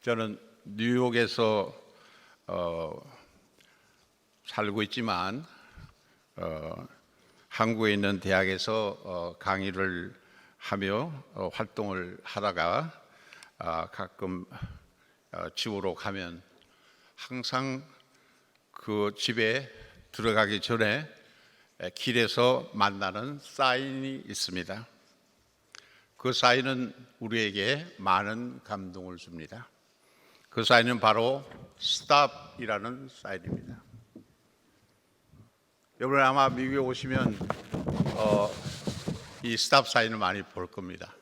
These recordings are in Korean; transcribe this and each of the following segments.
저는 뉴욕에서 살고 있지만 한국에 있는 대학에서 강의를 하며 활동을 하다가 가끔 집으로 가면 항상 그 집에 들어가기 전에 길에서 만나는 사인이 있습니다. 그 사인은 우리에게 많은 감동을 줍니다. 그 사인은 바로 STOP이라는 사인입니다. 여러분 아마 미국에 오시면 이 STOP 사인을 많이 볼 겁니다.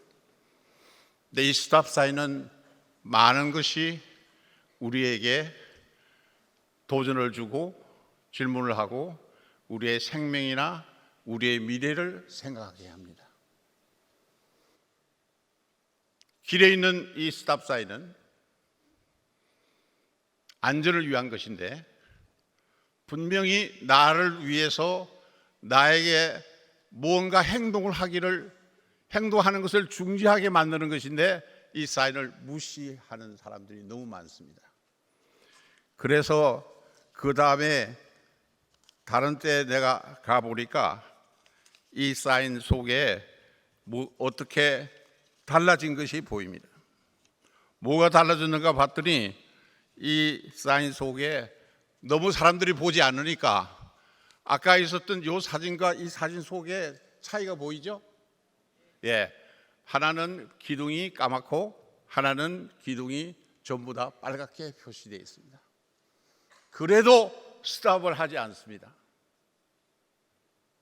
근데 이 STOP 사인은 많은 것이 우리에게 도전을 주고 질문을 하고 우리의 생명이나 우리의 미래를 생각하게 합니다. 길에 있는 이 STOP 사인은 안전을 위한 것인데 분명히 나를 위해서 나에게 무언가 행동하는 것을 중지하게 만드는 것인데 이 사인을 무시하는 사람들이 너무 많습니다. 그래서 그 다음에 다른 때 내가 가보니까 이 사인 속에 어떻게 달라진 것이 보입니다. 뭐가 달라졌는가 봤더니 이 사인 속에 너무 사람들이 보지 않으니까 아까 있었던 이 사진과 이 사진 속에 차이가 보이죠? 예, 하나는 기둥이 까맣고 하나는 기둥이 전부 다 빨갛게 표시되어 있습니다. 그래도 스탑을 하지 않습니다.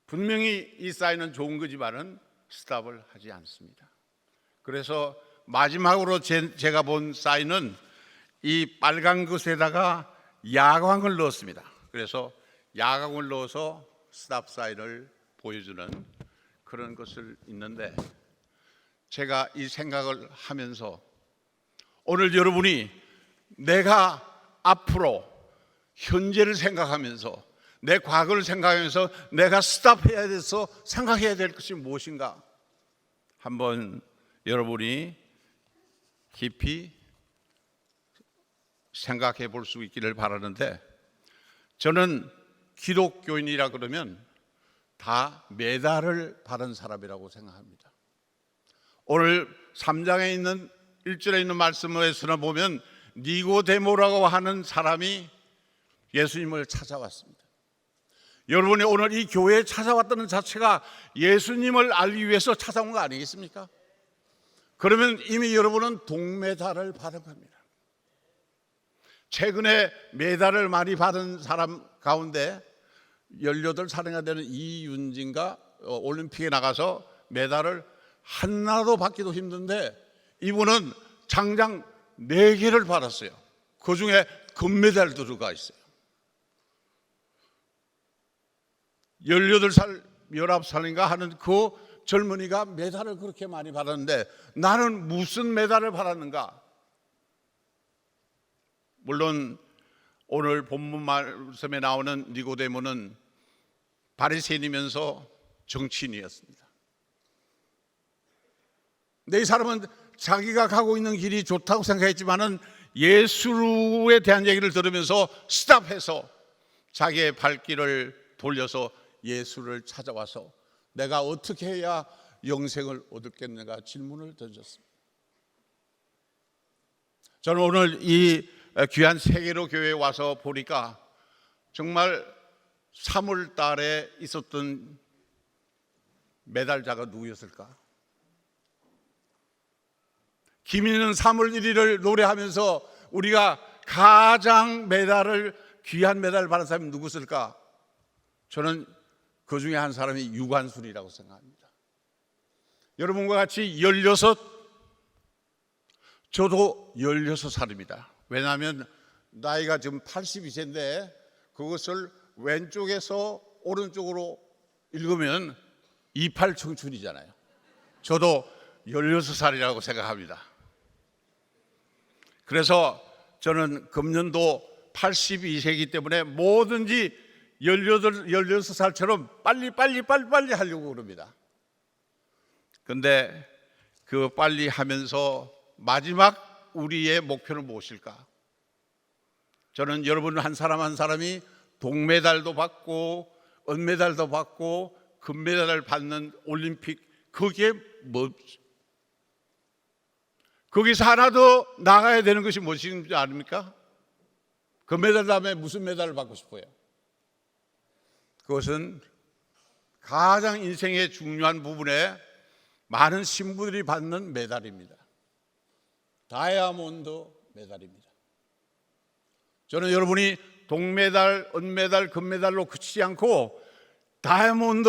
분명히 이 사인은 좋은 거지만은 스탑을 하지 않습니다. 그래서 마지막으로 제가 본 사인은 이 빨간 것에다가 야광을 넣었습니다. 그래서 야광을 넣어서 스탑 사인을 보여주는 그런 것을 있는데 제가 이 생각을 하면서 오늘 여러분이 내가 앞으로 현재를 생각하면서 내 과거를 생각하면서 내가 스탑해야 돼서 생각해야 될 것이 무엇인가 한번 여러분이 깊이 생각해 볼 수 있기를 바라는데 저는 기독교인이라 그러면 다 메달을 받은 사람이라고 생각합니다. 오늘 3장에 있는 1절에 있는 말씀에서는 보면 니고데모라고 하는 사람이 예수님을 찾아왔습니다. 여러분이 오늘 이 교회에 찾아왔다는 자체가 예수님을 알기 위해서 찾아온 거 아니겠습니까? 그러면 이미 여러분은 동메달을 받은 겁니다. 최근에 메달을 많이 받은 사람 가운데 18살인가 되는 이윤진가 올림픽에 나가서 메달을 하나도 받기도 힘든데 이분은 장장 4개를 받았어요. 그 중에 금메달 들어가 있어요. 18살, 19살인가 하는 그 젊은이가 메달을 그렇게 많이 받았는데 나는 무슨 메달을 받았는가? 물론 오늘 본문 말씀에 나오는 니고데모는 바리새인이면서 정치인이었습니다. 근데 이 사람은 자기가 가고 있는 길이 좋다고 생각했지만은 예수에 대한 얘기를 들으면서 스탑해서 자기의 발길을 돌려서 예수를 찾아와서 내가 어떻게 해야 영생을 얻겠는가 질문을 던졌습니다. 저는 오늘 이 귀한 세계로 교회에 와서 보니까 정말 3월 달에 있었던 메달자가 누구였을까? 김인은 3월 1일을 노래하면서 우리가 가장 귀한 메달을 받은 사람이 누구였을까? 저는 그 중에 한 사람이 유관순이라고 생각합니다. 여러분과 같이 16, 저도 16살입니다. 왜냐하면 나이가 지금 82세인데 그것을 왼쪽에서 오른쪽으로 읽으면 28 청춘이잖아요. 저도 16살이라고 생각합니다. 그래서 저는 금년도 82세이기 때문에 뭐든지 16살처럼 빨리 하려고 그럽니다. 근데 그 빨리 하면서 마지막 우리의 목표는 무엇일까? 저는 여러분 한 사람 한 사람이 동메달도 받고 은메달도 받고 금메달을 받는 올림픽, 그게 뭐, 거기서 하나 더 나가야 되는 것이 무엇인지 아닙니까? 금메달 다음에 무슨 메달을 받고 싶어요? 그것은 가장 인생의 중요한 부분에 많은 신부들이 받는 메달입니다. 다이아몬드 메달입니다. 저는 여러분이 동메달, 은메달, 금메달로 그치지 않고 다이아몬드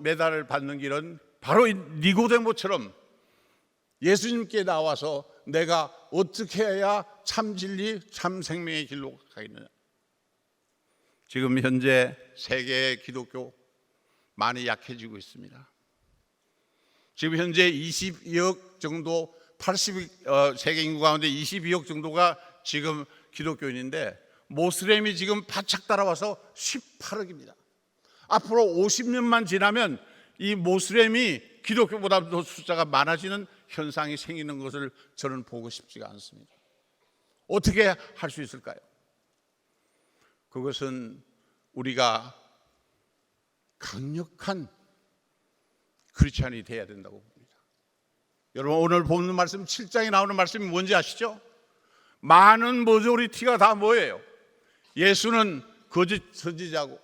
메달을 받는 길은 바로 이 니고데모처럼 예수님께 나와서 내가 어떻게 해야 참 진리, 참 생명의 길로 가겠느냐. 지금 현재 세계의 기독교 많이 약해지고 있습니다. 지금 현재 22억 정도, 세계 인구 가운데 22억 정도가 지금 기독교인인데 모슬렘이 지금 바짝 따라와서 18억입니다. 앞으로 50년만 지나면 이 모슬렘이 기독교보다 더 숫자가 많아지는 현상이 생기는 것을 저는 보고 싶지가 않습니다. 어떻게 할 수 있을까요? 그것은 우리가 강력한 크리스찬이 되어야 된다고 봅니다. 여러분 오늘 보는 말씀 7장에 나오는 말씀이 뭔지 아시죠? 많은 머저리티가 다 뭐예요? 예수는 거짓 선지자고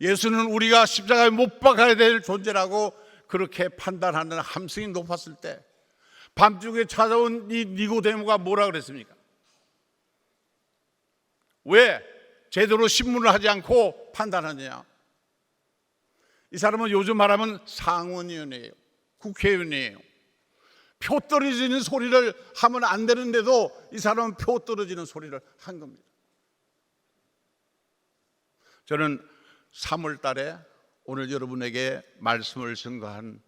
예수는 우리가 십자가에 못 박아야 될 존재라고 그렇게 판단하는 함성이 높았을 때 밤중에 찾아온 이 니고데모가 뭐라 그랬습니까? 왜 제대로 신문을 하지 않고 판단하느냐? 이 사람은 요즘 말하면 상원의원이에요. 국회의원이에요. 표 떨어지는 소리를 하면 안 되는데도 이 사람은 표 떨어지는 소리를 한 겁니다. 저는 3월 달에 오늘 여러분에게 말씀을 증거한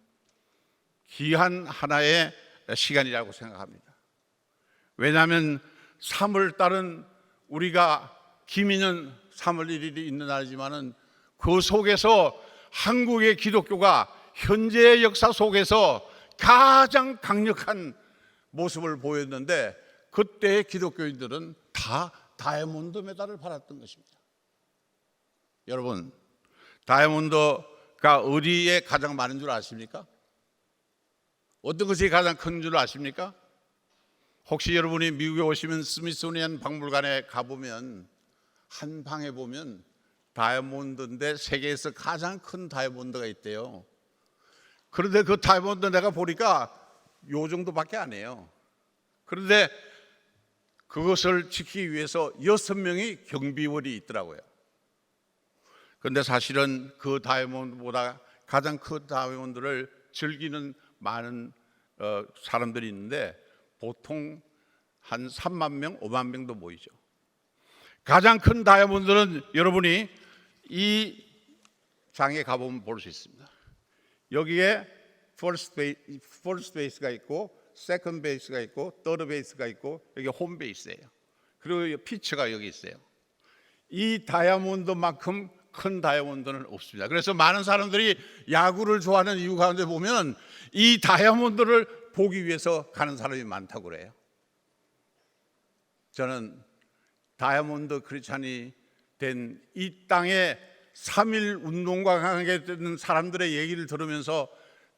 귀한 하나의 시간이라고 생각합니다. 왜냐하면 3월 달은 우리가 기민은 3월 1일이 있는 날이지만은 그 속에서 한국의 기독교가 현재의 역사 속에서 가장 강력한 모습을 보였는데 그때의 기독교인들은 다 다이아몬드 메달을 받았던 것입니다. 여러분, 다이아몬드가 어디에 가장 많은 줄 아십니까? 어떤 것이 가장 큰 줄 아십니까? 혹시 여러분이 미국에 오시면 스미소니안 박물관에 가보면 한 방에 보면 다이아몬드인데 세계에서 가장 큰 다이아몬드가 있대요. 그런데 그 다이아몬드 내가 보니까 요 정도밖에 안 해요. 그런데 그것을 지키기 위해서 6명의 경비원이 있더라고요. 그런데 사실은 그 다이아몬드보다 가장 큰 다이아몬드를 즐기는 많은 사람들이 있는데 보통 한 3만 명, 5만 명도 모이죠. 가장 큰 다이아몬드는 여러분이 이 장에 가보면 볼 수 있습니다. 여기에 퍼스트 베이스가 있고 세컨드 베이스가 있고 더드 베이스가 있고 여기 홈 베이스예요. 그리고 피처가 여기 있어요. 이 다이아몬드만큼 큰 다이아몬드는 없습니다. 그래서 많은 사람들이 야구를 좋아하는 이유 가운데 보면 이 다이아몬드를 보기 위해서 가는 사람이 많다고 그래요. 저는 다이아몬드 크리스찬이 된 이 땅에 3.1 운동과 관계되는 사람들의 얘기를 들으면서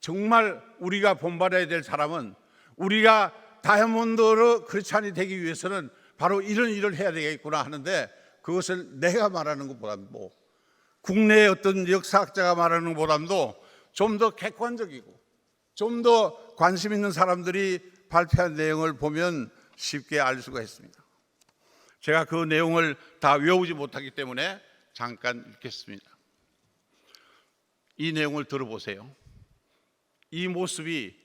정말 우리가 본받아야 될 사람은 우리가 다이아몬드 크리스찬이 되기 위해서는 바로 이런 일을 해야 되겠구나 하는데 그것을 내가 말하는 것보다도 국내의 어떤 역사학자가 말하는 것보다도 좀 더 객관적이고 좀 더 관심 있는 사람들이 발표한 내용을 보면 쉽게 알 수가 있습니다. 제가 그 내용을 다 외우지 못하기 때문에 잠깐 읽겠습니다. 이 내용을 들어보세요. 이 모습이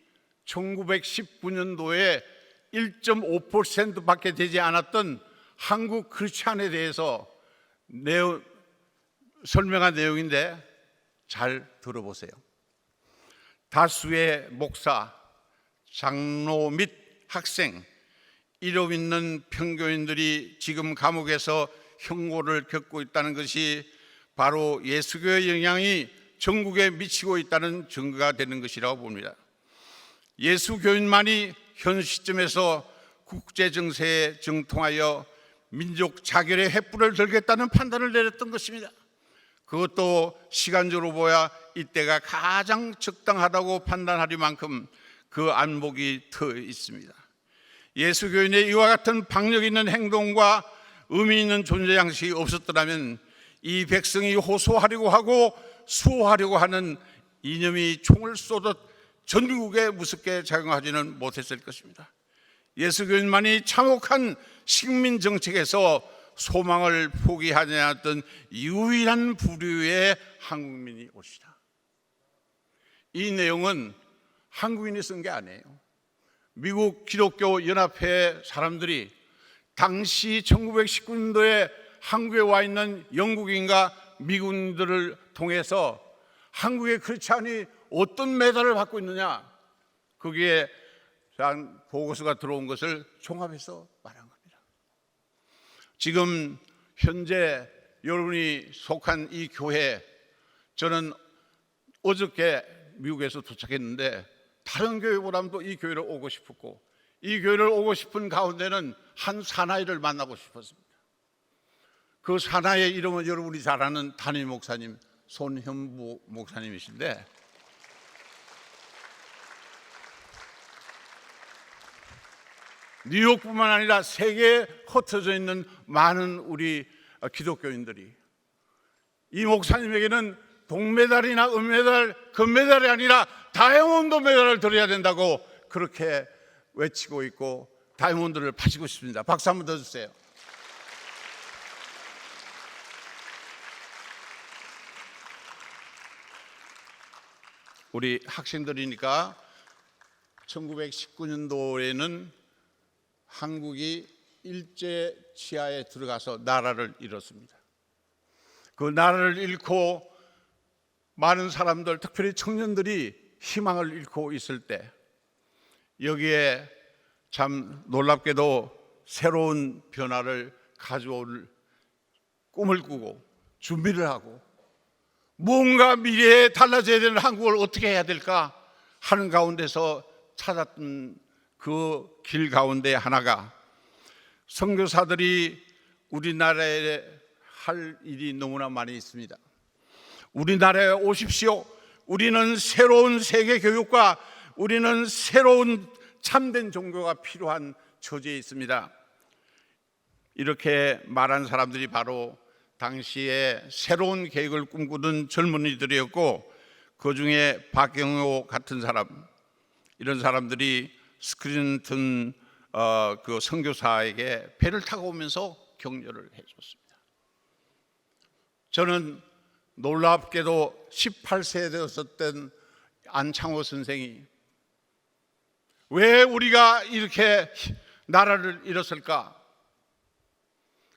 1919년도에 1.5%밖에 되지 않았던 한국 크리스찬에 대해서 설명한 내용인데 잘 들어보세요. 다수의 목사, 장로 및 학생, 이름 있는 평교인들이 지금 감옥에서 형고를 겪고 있다는 것이 바로 예수교의 영향이 전국에 미치고 있다는 증거가 되는 것이라고 봅니다. 예수교인만이 현 시점에서 국제 정세에 정통하여 민족 자결의 횃불을 들겠다는 판단을 내렸던 것입니다. 그것도 시간적으로 보야 이때가 가장 적당하다고 판단하리만큼 그 안목이 터 있습니다. 예수교인의 이와 같은 박력 있는 행동과 의미 있는 존재 양식이 없었더라면 이 백성이 호소하려고 하고 수호하려고 하는 이념이 총을 쏘듯 전국에 무섭게 작용하지는 못했을 것입니다. 예수교인만이 참혹한 식민 정책에서 소망을 포기하지 않았던 유일한 부류의 한국민이 오시다. 이 내용은 한국인이 쓴 게 아니에요. 미국 기독교 연합회 사람들이 당시 1919년도에 한국에 와 있는 영국인과 미국인들을 통해서 한국의 크리스찬이 어떤 메달을 받고 있느냐, 거기에 대한 보고서가 들어온 것을 종합해서 말한 겁니다. 지금 현재 여러분이 속한 이 교회, 저는 어저께 미국에서 도착했는데 다른 교회보다도 이 교회를 오고 싶었고, 이 교회를 오고 싶은 가운데는 한 사나이를 만나고 싶었습니다. 그 사나이의 이름은 여러분이 잘 아는 담임 목사님 손현부 목사님이신데, 뉴욕뿐만 아니라 세계에 흩어져 있는 많은 우리 기독교인들이 이 목사님에게는 동메달이나 은메달, 금메달이 아니라 다이아몬드 메달을 드려야 된다고 그렇게 외치고 있고 다이아몬드를 파시고 싶습니다. 박수 한번 더 주세요. 우리 학생들이니까 1919년도에는 한국이 일제 치하에 들어가서 나라를 잃었습니다. 그 나라를 잃고 많은 사람들, 특별히 청년들이 희망을 잃고 있을 때 여기에 참 놀랍게도 새로운 변화를 가져올 꿈을 꾸고 준비를 하고 뭔가 미래에 달라져야 되는 한국을 어떻게 해야 될까 하는 가운데서 찾았던 그 길 가운데 하나가, 선교사들이 우리나라에 할 일이 너무나 많이 있습니다. 우리나라에 오십시오. 우리는 새로운 세계 교육과 우리는 새로운 참된 종교가 필요한 처지에 있습니다. 이렇게 말한 사람들이 바로 당시에 새로운 계획을 꿈꾸던 젊은이들이었고, 그 중에 박경호 같은 사람, 이런 사람들이 스크린턴 그 선교사에게 배를 타고 오면서 격려를 해줬습니다. 저는 놀랍게도 18세 되었었던 안창호 선생이 왜 우리가 이렇게 나라를 잃었을까?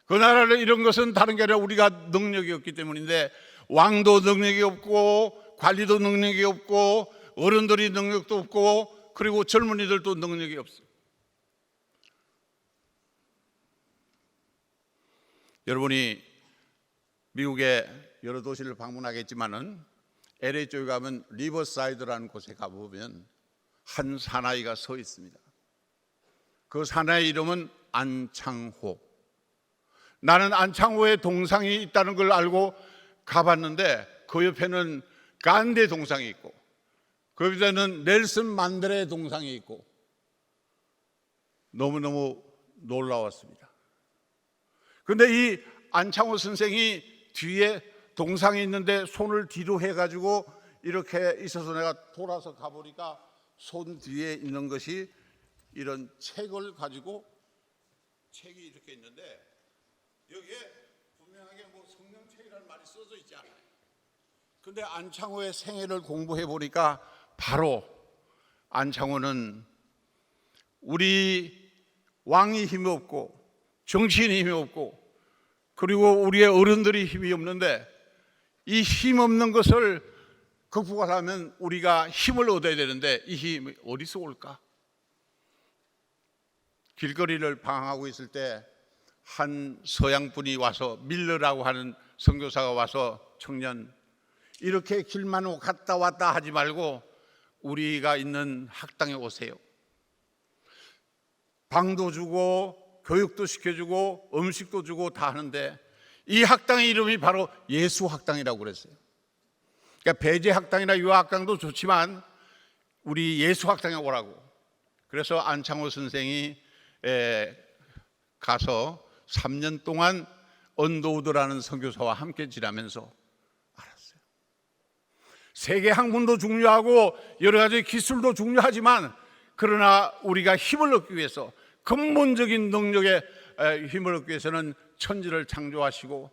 그 나라를 잃은 것은 다른 게 아니라 우리가 능력이 없기 때문인데, 왕도 능력이 없고 관리도 능력이 없고 어른들이 능력도 없고 그리고 젊은이들도 능력이 없어요. 여러분이 미국의 여러 도시를 방문하겠지만은 LA 쪽에 가면 리버사이드라는 곳에 가보면 한 사나이가 서 있습니다. 그 사나이 이름은 안창호. 나는 안창호의 동상이 있다는 걸 알고 가봤는데 그 옆에는 간디의 동상이 있고 그 옆에는 넬슨 만델의 동상이 있고 너무너무 놀라웠습니다. 그런데 이 안창호 선생이 뒤에 동상이 있는데 손을 뒤로 해가지고 이렇게 있어서 내가 돌아서 가보니까 손 뒤에 있는 것이 이런 책을 가지고, 책이 이렇게 있는데 여기에 분명하게 뭐 성령책이라는 말이 써져 있지 않아요. 그런데 안창호의 생애를 공부해 보니까 바로 안창호는 우리 왕이 힘이 없고 정치인이 힘이 없고 그리고 우리의 어른들이 힘이 없는데, 이 힘 없는 것을 극복하려면 우리가 힘을 얻어야 되는데 이 힘이 어디서 올까? 길거리를 방황하고 있을 때 한 서양분이 와서, 밀러라고 하는 선교사가 와서, 청년, 이렇게 길만 갔다 왔다 하지 말고 우리가 있는 학당에 오세요. 방도 주고 교육도 시켜주고 음식도 주고 다 하는데 이 학당의 이름이 바로 예수학당이라고 그랬어요. 그러니까 배제학당이나 유아학당도 좋지만 우리 예수학당에 오라고. 그래서 안창호 선생이 가서 3년 동안 언더우드라는 선교사와 함께 지내면서 알았어요. 세계 학문도 중요하고 여러 가지 기술도 중요하지만 그러나 우리가 힘을 얻기 위해서 근본적인 능력에 힘을 얻기 위해서는 천지를 창조하시고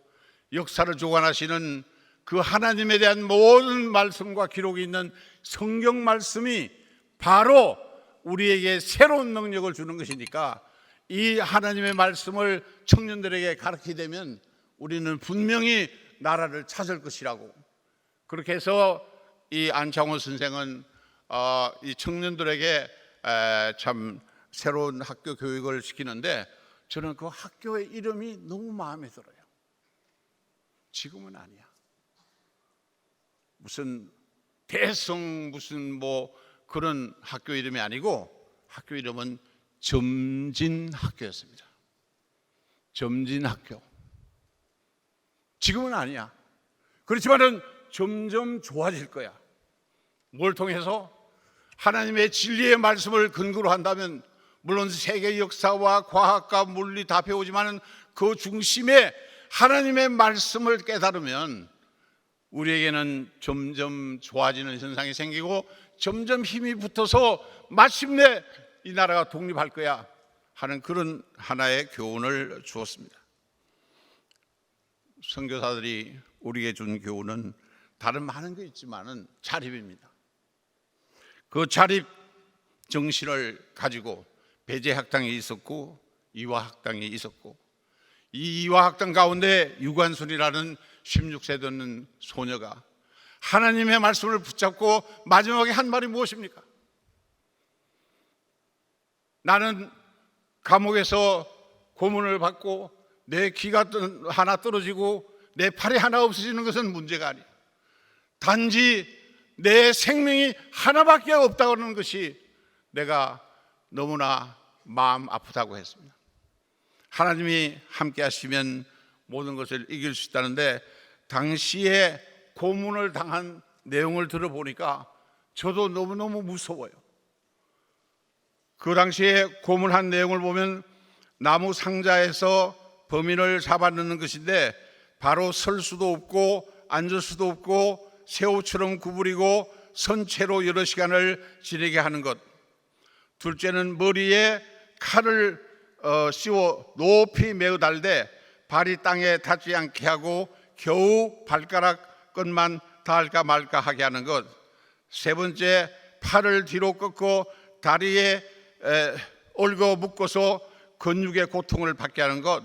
역사를 주관하시는 그 하나님에 대한 모든 말씀과 기록이 있는 성경 말씀이 바로 우리에게 새로운 능력을 주는 것이니까 이 하나님의 말씀을 청년들에게 가르치게 되면 우리는 분명히 나라를 찾을 것이라고. 그렇게 해서 이 안창호 선생은 이 청년들에게 참 새로운 학교 교육을 시키는데 저는 그 학교의 이름이 너무 마음에 들어요. 지금은 아니야. 무슨 대성 무슨 뭐 그런 학교 이름이 아니고 학교 이름은 점진학교였습니다. 점진학교. 지금은 아니야. 그렇지만은 점점 좋아질 거야. 뭘 통해서? 하나님의 진리의 말씀을 근거로 한다면 물론 세계 역사와 과학과 물리 다 배우지만은 그 중심에 하나님의 말씀을 깨달으면 우리에게는 점점 좋아지는 현상이 생기고 점점 힘이 붙어서 마침내 이 나라가 독립할 거야 하는 그런 하나의 교훈을 주었습니다. 선교사들이 우리에게 준 교훈은 다른 많은 게 있지만은 자립입니다. 그 자립 정신을 가지고 배제학당이 있었고 이화학당이 있었고 이 이화학당 가운데 유관순이라는 16세 되는 소녀가 하나님의 말씀을 붙잡고 마지막에 한 말이 무엇입니까? 나는 감옥에서 고문을 받고 내 귀가 하나 떨어지고 내 팔이 하나 없어지는 것은 문제가 아니야. 단지 내 생명이 하나밖에 없다고 하는 것이 내가 너무나 마음 아프다고 했습니다. 하나님이 함께 하시면 모든 것을 이길 수 있다는데 당시에 고문을 당한 내용을 들어보니까 저도 너무너무 무서워요. 그 당시에 고문한 내용을 보면 나무 상자에서 범인을 잡아넣는 것인데 바로 설 수도 없고 앉을 수도 없고 새우처럼 구부리고 선체로 여러 시간을 지내게 하는 것. 둘째는 머리에 칼을 씌워 높이 메어 달되 발이 땅에 닿지 않게 하고 겨우 발가락 끝만 닿을까 말까 하게 하는 것. 세 번째, 팔을 뒤로 꺾고 다리에 얽어 묶어서 근육의 고통을 받게 하는 것.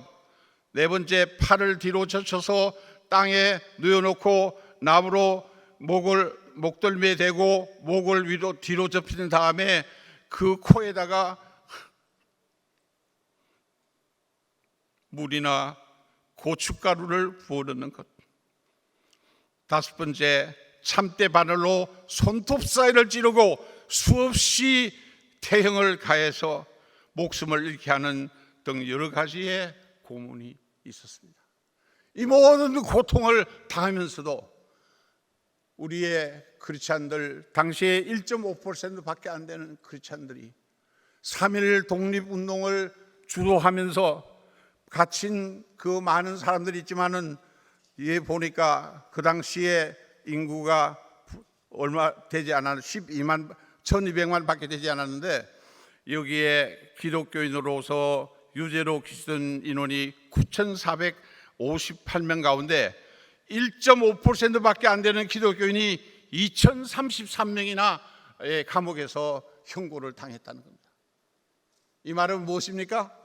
네 번째, 팔을 뒤로 젖혀서 땅에 누워놓고 나무로 목덜미에 대고 목을 위로 뒤로 접히는 다음에 그 코에다가 물이나 고춧가루를 부어 넣는 것. 다섯 번째, 참대 바늘로 손톱 사이를 찌르고 수없이 태형을 가해서 목숨을 잃게 하는 등 여러 가지의 고문이 있었습니다. 이 모든 고통을 당하면서도 우리의 크리스찬들, 당시에 1.5%밖에 안 되는 크리스찬들이 3.1 독립운동을 주도하면서 갇힌 그 많은 사람들이 있지만은 예 보니까 그 당시에 인구가 얼마 되지 않았 1200만 밖에 되지 않았는데 여기에 기독교인으로서 유죄로 기소된 인원이 9,458명 가운데 1.5%밖에 안 되는 기독교인이 2,033명이나 감옥에서 형고를 당했다는 겁니다. 이 말은 무엇입니까?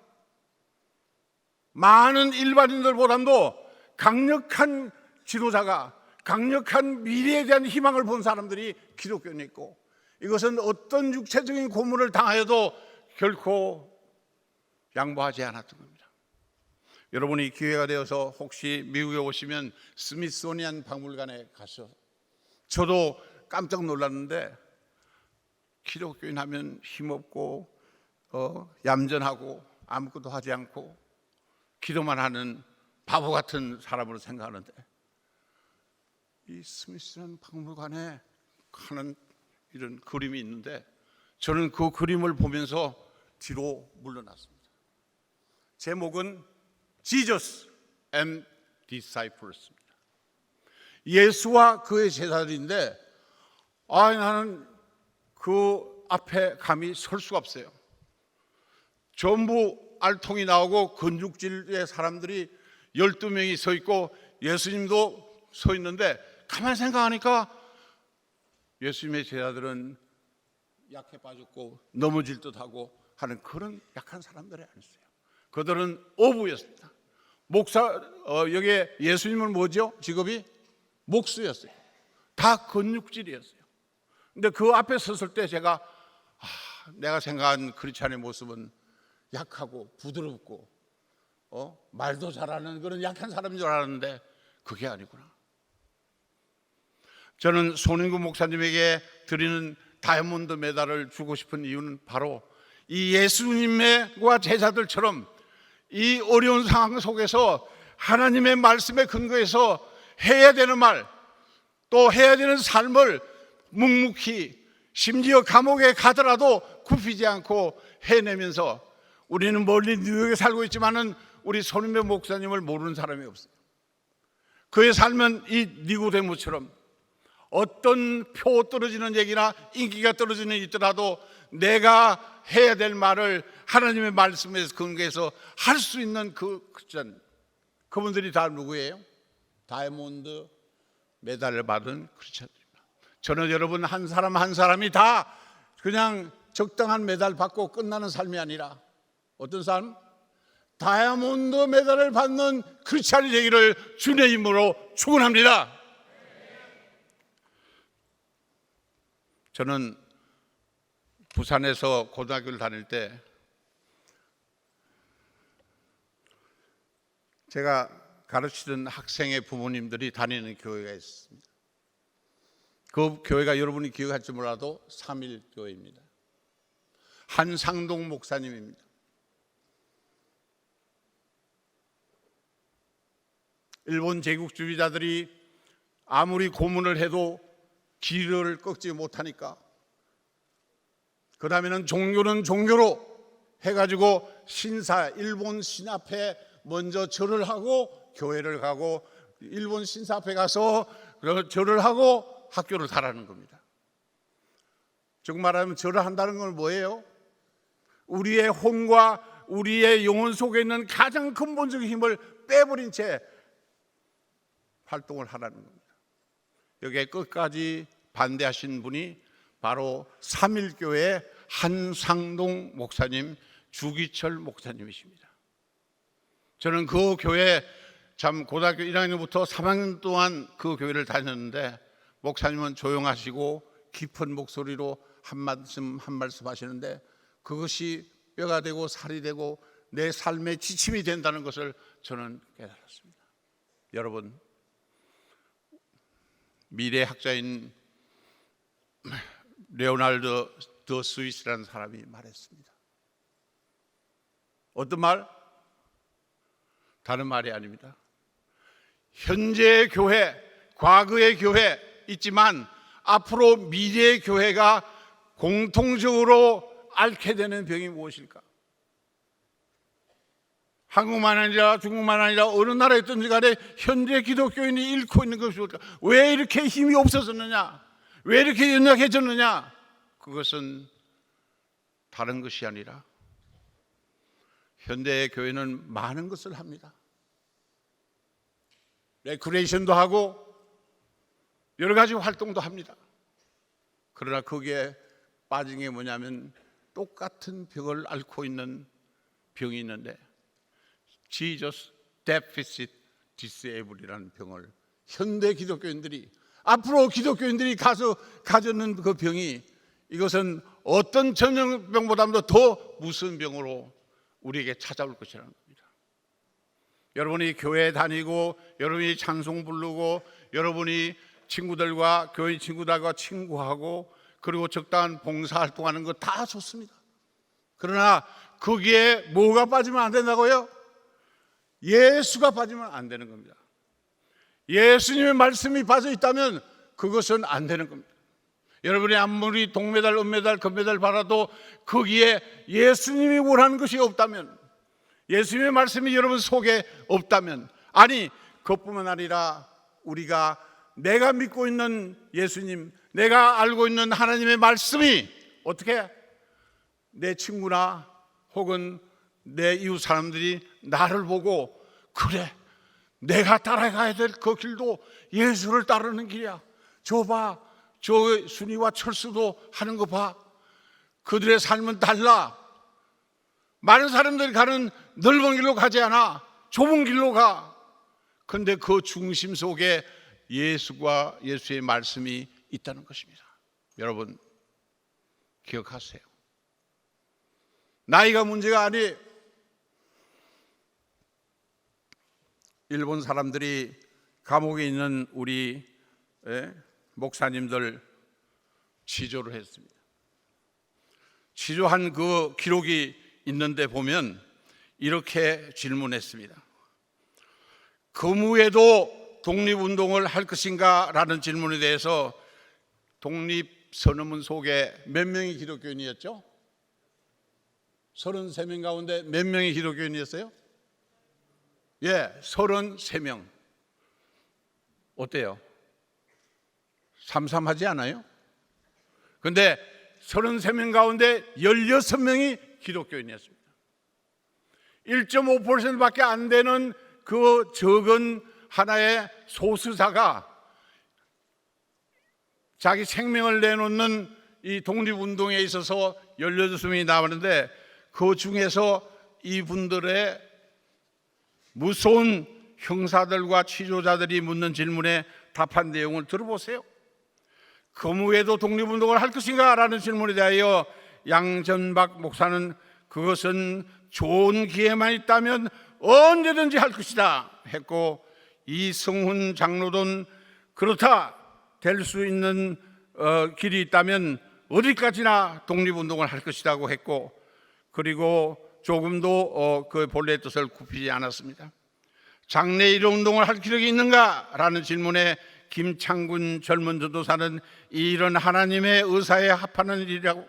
많은 일반인들보다도 강력한 지도자가 강력한 미래에 대한 희망을 본 사람들이 기독교인이 있고 이것은 어떤 육체적인 고문을 당하여도 결코 양보하지 않았던 겁니다. 여러분이 기회가 되어서 혹시 미국에 오시면 스미소니안 박물관에 가서 저도 깜짝 놀랐는데 기독교인 하면 힘없고 얌전하고 아무것도 하지 않고 기도만 하는 바보 같은 사람으로 생각하는데, 이 스미스라는 박물관에 하는 이런 그림이 있는데 저는 그 그림을 보면서 뒤로 물러났습니다. 제목은 Jesus and Disciples입니다. 예수와 그의 제자들인데 나는 그 앞에 감히 설 수가 없어요. 전부 알통이 나오고 근육질의 사람들이 12명이 서 있고 예수님도 서 있는데, 가만히 생각하니까 예수님의 제자들은 약해 빠졌고 넘어질 듯하고 하는 그런 약한 사람들이 아니었어요. 그들은 어부였습니다. 여기에 예수님은 뭐죠? 직업이 목수였어요. 다 근육질이었어요. 근데 그 앞에 섰을 때 제가 내가 생각한 크리스찬의 모습은 약하고 부드럽고 말도 잘하는 그런 약한 사람인 줄 알았는데 그게 아니구나. 저는 손인구 목사님에게 드리는 다이아몬드 메달을 주고 싶은 이유는 바로 이 예수님과 제자들처럼 이 어려운 상황 속에서 하나님의 말씀에 근거해서 해야 되는 말, 또 해야 되는 삶을 묵묵히, 심지어 감옥에 가더라도 굽히지 않고 해내면서, 우리는 멀리 뉴욕에 살고 있지만은 우리 손인배 목사님을 모르는 사람이 없어요. 그의 삶은 이 니고데모처럼 어떤 표 떨어지는 얘기나 인기가 떨어지는 일 있더라도 내가 해야 될 말을 하나님의 말씀에서 근거해서 할 수 있는 그분들이 다 누구예요? 다이아몬드 메달을 받은 크리스천들입니다. 저는 여러분 한 사람 한 사람이 다 그냥 적당한 메달 받고 끝나는 삶이 아니라 어떤 삶? 다이아몬드 메달을 받는 크리스천이 되기를 주님의 이름으로 축원합니다. 저는 부산에서 고등학교를 다닐 때 제가 가르치던 학생의 부모님들이 다니는 교회가 있습니다. 그 교회가 여러분이 기억할지 몰라도 3.1교회입니다. 한상동 목사님입니다. 일본 제국주의자들이 아무리 고문을 해도 길을 꺾지 못하니까 그 다음에는 종교는 종교로 해가지고 일본 신 앞에 먼저 절을 하고 교회를 가고 일본 신사 앞에 가서 절을 하고 학교를 가라는 겁니다. 즉 말하면 절을 한다는 건 뭐예요? 우리의 혼과 우리의 영혼 속에 있는 가장 근본적인 힘을 빼버린 채 활동을 하라는 겁니다. 여기에 끝까지 반대하신 분이 바로 3.1교회 한상동 목사님, 주기철 목사님이십니다. 저는 그 교회 참 고등학교 1학년부터 3학년 동안 그 교회를 다녔는데, 목사님은 조용하시고 깊은 목소리로 한 말씀 한 말씀 하시는데 그것이 뼈가 되고 살이 되고 내 삶의 지침이 된다는 것을 저는 깨달았습니다. 여러분, 미래학자인 레오날드 더 스위스라는 사람이 말했습니다. 어떤 말? 다른 말이 아닙니다. 현재의 교회, 과거의 교회 있지만 앞으로 미래의 교회가 공통적으로 앓게 되는 병이 무엇일까? 한국만 아니라 중국만 아니라 어느 나라에 있든지 간에 현재 기독교인이 잃고 있는 것이 뭘까? 왜 이렇게 힘이 없어졌느냐? 왜 이렇게 연약해졌느냐? 그것은 다른 것이 아니라 현대의 교회는 많은 것을 합니다. 레크레이션도 하고 여러 가지 활동도 합니다. 그러나 거기에 빠진 게 뭐냐면 똑같은 병을 앓고 있는 병이 있는데 Jesus Deficit Disable이라는 병을 현대 기독교인들이, 앞으로 기독교인들이 가졌는 그 병이, 이것은 어떤 전염병보다도 더 무서운 병으로 우리에게 찾아올 것이라는 겁니다. 여러분이 교회 다니고 여러분이 찬송 부르고 여러분이 친구들과 교회 친구들과 친구하고 그리고 적당한 봉사활동하는 거 다 좋습니다. 그러나 거기에 뭐가 빠지면 안 된다고요? 예수가 빠지면 안 되는 겁니다. 예수님의 말씀이 빠져 있다면 그것은 안 되는 겁니다. 여러분이 아무리 동메달, 은메달, 금메달 받아도 거기에 예수님이 원하는 것이 없다면, 예수님의 말씀이 여러분 속에 없다면, 아니 그것뿐만 아니라 우리가 내가 믿고 있는 예수님, 내가 알고 있는 하나님의 말씀이 어떻게 내 친구나 혹은 내 이웃 사람들이 나를 보고 그래, 내가 따라가야 될 그 길도 예수를 따르는 길이야. 저 봐, 저 순이와 철수도 하는 거 봐. 그들의 삶은 달라. 많은 사람들이 가는 넓은 길로 가지 않아. 좁은 길로 가. 그런데 그 중심 속에 예수와 예수의 말씀이 있다는 것입니다. 여러분 기억하세요. 나이가 문제가 아니에요. 일본 사람들이 감옥에 있는 우리 목사님들 치조를 했습니다. 치조한 그 기록이 있는데 보면 이렇게 질문했습니다. 근무에도 독립운동을 할 것인가? 라는 질문에 대해서 독립선언문 속에 몇 명이 기독교인이었죠? 33명 가운데 몇 명이 기독교인이었어요? 예, 33명. 어때요? 삼삼하지 않아요? 그런데 33명 가운데 16명이 기독교인이었습니다. 1.5%밖에 안 되는 그 적은 하나의 소수자가 자기 생명을 내놓는 이 독립운동에 있어서 18명이 나왔는데 그 중에서 이분들의 무서운 형사들과 치조자들이 묻는 질문에 답한 내용을 들어보세요. 근무에도 독립운동을 할 것인가? 라는 질문에 대하여 양전박 목사는 그것은 좋은 기회만 있다면 언제든지 할 것이다 했고, 이승훈 장로는 그렇다, 될 수 있는 길이 있다면 어디까지나 독립운동을 할 것이라고 했고, 그리고 조금도 그 본래의 뜻을 굽히지 않았습니다. 장래 이런 운동을 할 기력이 있는가? 라는 질문에 김창군 젊은 전도사는 이런 하나님의 의사에 합하는 일이라고,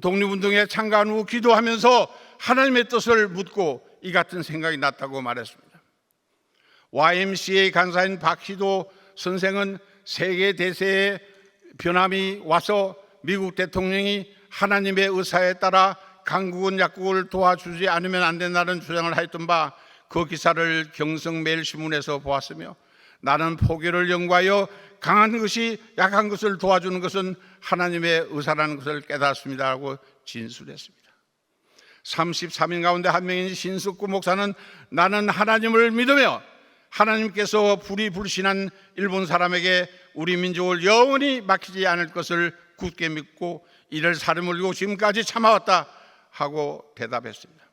독립운동에 참가한 후 기도하면서 하나님의 뜻을 묻고 이 같은 생각이 났다고 말했습니다. YMCA 간사인 박희도 선생은 세계 대세의 변함이 와서 미국 대통령이 하나님의 의사에 따라 강국은 약국을 도와주지 않으면 안 된다는 주장을 하였던 바, 그 기사를 경성매일신문에서 보았으며 나는 포교를 연구하여 강한 것이 약한 것을 도와주는 것은 하나님의 의사라는 것을 깨달았습니다 라고 진술했습니다. 33인 가운데 한 명인 신숙구 목사는 나는 하나님을 믿으며 하나님께서 불의불신한 일본 사람에게 우리 민족을 영원히 맡기지 않을 것을 굳게 믿고 이를 사람을 이고 지금까지 참아왔다 하고 대답했습니다.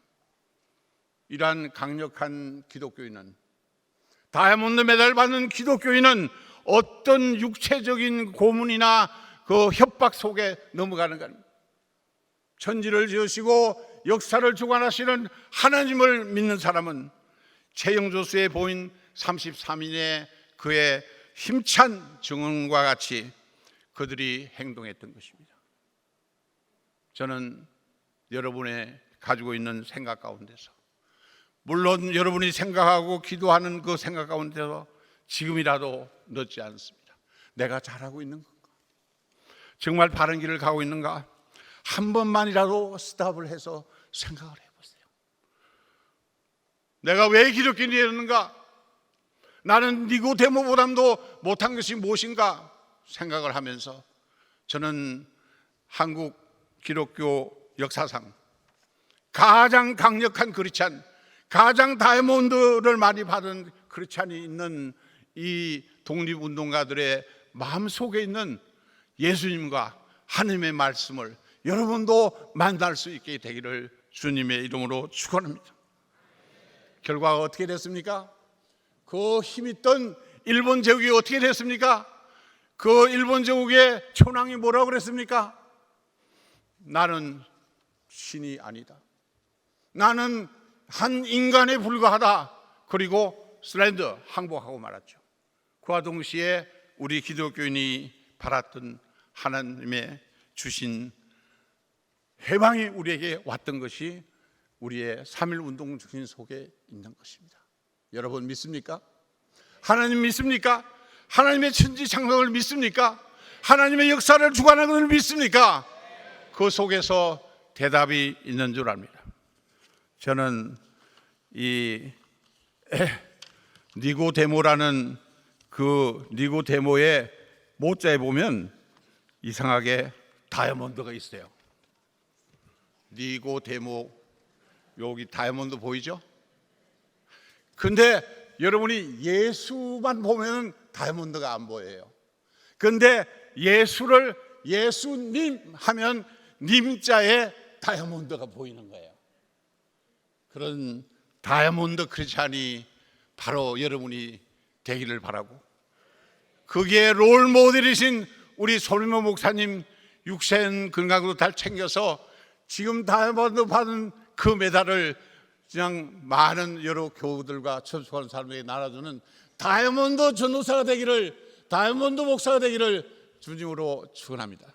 이러한 강력한 기독교인은, 다이아몬드 메달 받는 기독교인은 어떤 육체적인 고문이나 그 협박 속에 넘어가는 거 아닙니까? 천지를 지으시고 역사를 주관하시는 하나님을 믿는 사람은 최영조수의 보인 33인의 그의 힘찬 증언과 같이 그들이 행동했던 것입니다. 저는 여러분의 가지고 있는 생각 가운데서, 물론 여러분이 생각하고 기도하는 그 생각 가운데서 지금이라도 늦지 않습니다. 내가 잘하고 있는 건가? 정말 바른 길을 가고 있는가? 한 번만이라도 스탑을 해서 생각을 해보세요. 내가 왜 기독교인이 되었는가? 나는 니고데모보다도 못한 것이 무엇인가 생각을 하면서 저는 한국 기독교 역사상 가장 강력한 크리스찬, 가장 다이아몬드를 많이 받은 크리스찬이 있는 이 독립운동가들의 마음속에 있는 예수님과 하나님의 말씀을 여러분도 만날 수 있게 되기를 주님의 이름으로 축원합니다. 결과가 어떻게 됐습니까? 그 힘있던 일본 제국이 어떻게 됐습니까? 그 일본 제국의 천황이 뭐라고 그랬습니까? 나는 신이 아니다. 나는 한 인간에 불과하다. 그리고 슬렌더 항복하고 말았죠. 그와 동시에 우리 기독교인이 바랐던 하나님의 주신 해방이 우리에게 왔던 것이 우리의 3.1 운동 정신 속에 있는 것입니다. 여러분 믿습니까? 하나님 믿습니까? 하나님의 천지창조를 믿습니까? 하나님의 역사를 주관하는 것을 믿습니까? 그 속에서 대답이 있는 줄 압니다. 저는 이 니고데모라는 그 니고데모의 모자에 보면 이상하게 다이아몬드가 있어요. 니고데모, 여기 다이아몬드 보이죠? 근데 여러분이 예수만 보면 다이아몬드가 안 보여요. 근데 예수를 예수님 하면 님자에 다이아몬드가 보이는 거예요. 그런 다이아몬드 크리스찬이 바로 여러분이 되기를 바라고, 그게 롤 모델이신 우리 솔리몬 목사님 육신 건강으로 잘 챙겨서 지금 다이아몬드 받은 그 메달을 그냥 많은 여러 교우들과 접촉하는 사람에게 나눠주는 다이아몬드 전도사가 되기를, 다이아몬드 목사가 되기를 주님으로 축원합니다.